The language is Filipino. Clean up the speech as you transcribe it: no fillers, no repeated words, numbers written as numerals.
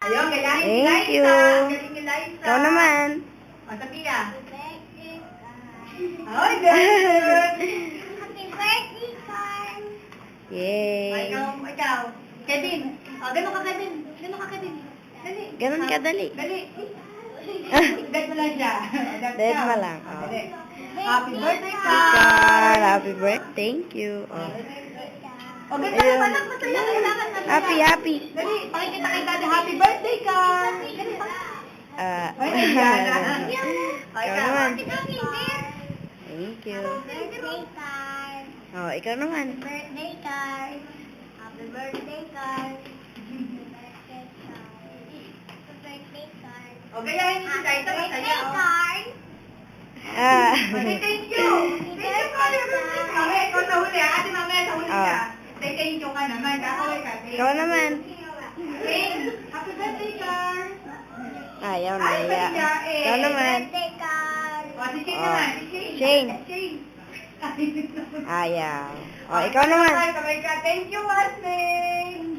Ayun, gayahin ni Thank Liza. you. Galing ni Liza. Ikaw naman. O, Sophia. Ay, very good. Happy birthday, Carl. Yay. Ikaw. Kevin. O, ganun ka, Kevin. Ganun ka, Kevin. Dali. Ganun ka, dali. Dali. Dead mo lang siya. Dead mo lang. O, Oh. dali. Happy birthday, Carl. Carl, happy birthday. Thank you. Oh. O, ganda Ayun. naman ang masaya. Kailangan masaya. Happy, happy. Dali, pakikita kay Daddy. Happy birthday, Carl. Dali, Ay, nandiyan. Ikaw naman. Happy birthday, Thank you. Carl. Oh, ikaw naman. Birthday, Carl. Happy birthday, Carl. Birthday, Carl. O, gayahin niyo si Liza. Masaya, o. Carl. Ah. Ate, thank you. Thank you, Carl. Mamaya, ikaw sa huli. Ate, mamaya sa huli ka. Thank you ka naman. Kakaway ka. Ikaw naman. Happy birthday, Carl. Ayaw na, Ay, iya. mahiyain. Ikaw naman. Birthday, Carl. O, si Shane Oh, naman. Si Shane. Shane. Ayaw. Oh, ikaw naman. Kamay ka. Thank you, Asmin.